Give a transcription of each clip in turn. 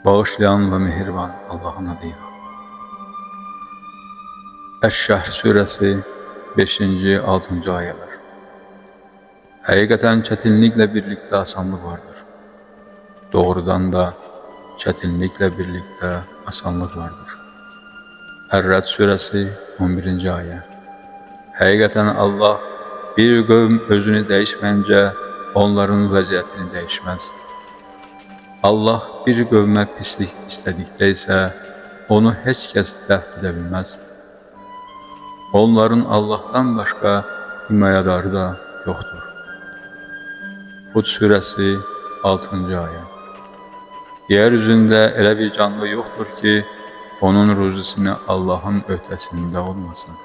Bağışlayan ve mehriban Allah'ın adıyla. Əş-Şəhr surəsi 5-ci 6-cı ayələr. Həqiqətən çətinliklə birlikdə asanlıq vardır. Doğrudan da çətinliklə birlikdə asanlıq vardır. Ər-Rəd surəsi 11-ci ayə. Həqiqətən Allah bir qövm özünü dəyişməncə onların vəziyyətini dəyişməz. Allah bir qövmə pislik istədikdə isə onu heç kəs dəf edə bilməz. Onların Allah'tan başqa himayədarı da yoxdur. Hud surəsi 6-cı ayə. Yeryüzündə elə bir canlı yoxdur ki, onun ruzisini Allah'ın öhdəsində olmasın.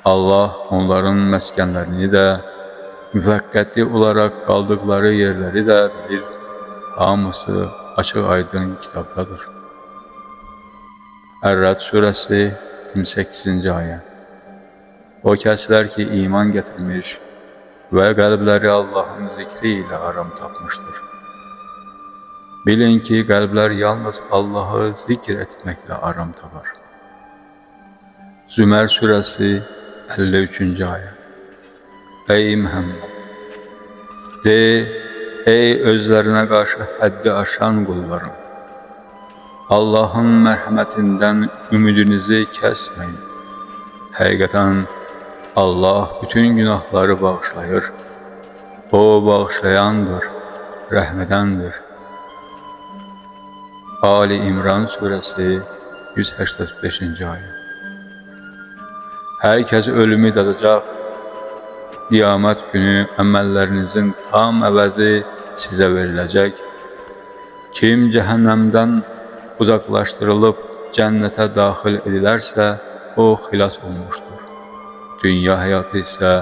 Allah onların məskənlərini də, müvəqqəti olaraq qaldıqları yerləri də bilir. Hamısı açıq aydın kitabdadır. Ər-Rəd surəsi 28-ci ayə. O kəslər ki, iman gətirmiş və qəlbləri Allah'ın zikri ilə aram tapmışdır. Bilin ki, qəlblər yalnız Allah'ı zikr etməklə aram tapar. Zümər surəsi 53-cü ayə. Ey Muhammed! De, ey özlərinə qarşı həddi aşan qullarım! Allah'ın mərhəmətindən ümidinizi kəsməyin. Həqiqətən Allah bütün günahları bağışlayır. O bağışlayandır, rəhmədəndir. Ali İmran surəsi 185-ci ayə. Hər kəs ölümü dadacaq. Qiyamət günü əməllərinizin tam əvəzi sizə veriləcək. Kim cəhənnəmdən uzaqlaşdırılıb cənnətə daxil edilərsə, o xilas olmuşdur. Dünya həyatı isə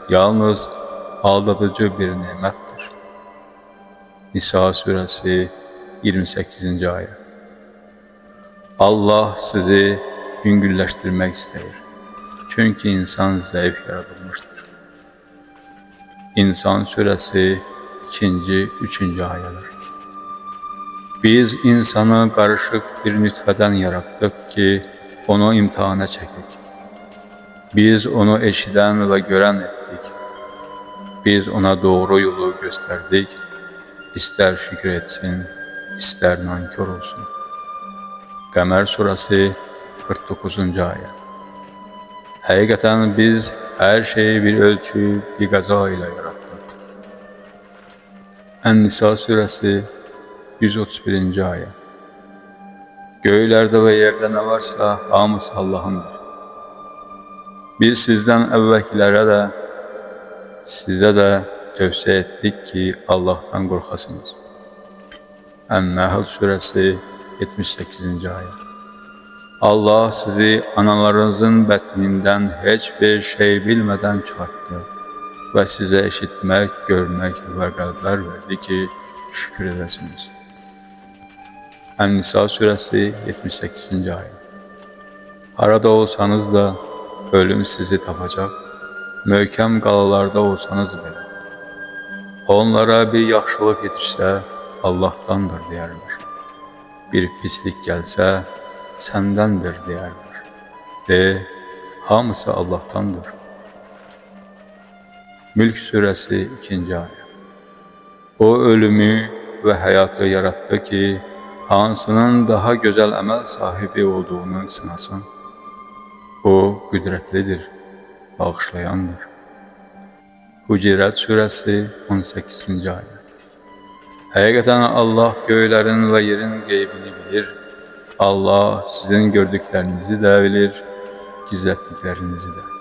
yalnız aldadıcı bir nemətdir. Nisa surəsi 28-ci ayə. Allah sizi yüngülləşdirmək istəyir. Çünki insan zəif yaradılmışdır. İnsan surəsi 2-ci, 3-cü ayələr. Biz insanı qarışıq bir nütfədən yaratdıq ki, onu imtihana çəkik. Biz onu eşidən və görən etdik. Biz ona doğru yolu göstərdik. İstər şükür etsin, istər nankör olsun. Qəmər surəsi 49-cu ayə. Həqiqətən biz hər şeyi bir ölçü, bir qəza ilə yaratdıq. Ən-Nisa surəsi 131-ci ayə. Göylərdə və yerdə nə varsa hamısı Allah'ındır. Biz sizdən əvvəlkilərə də, sizə də tövsiyə etdik ki, Allah'tan qorxasınız. Ən-Nəhl surəsi 78-ci ayə. Allah sizi analarınızın bətnindən heç bir şey bilmədən çıxartdı və sizə eşitmək, görmək və qəlblər verdi ki, şükür edəsiniz. Ən-Nisa surəsi 78-ci ayə. Harada olsanız da ölüm sizi tapacaq, möhkəm qalalarda olsanız belə. Onlara bir yaxşılıq yetişsə, Allah'tandır deyərlər. Bir pislik gəlsə, səndəndir deyərlər. De, hamısı Allah'tandır. Mülk surəsi 2-ci ayə. O ölümü və həyatı yaratdı ki, hansının daha gözəl əməl sahibi olduğunu sınasın. O qüdrətlidir, bağışlayandır. Hucurat surəsi 18-ci ayə. Həqiqətən Allah göylərin və yerin qeybini bilir. Allah sizin gördüklərinizi də bilir, gizlətdiklərinizi də.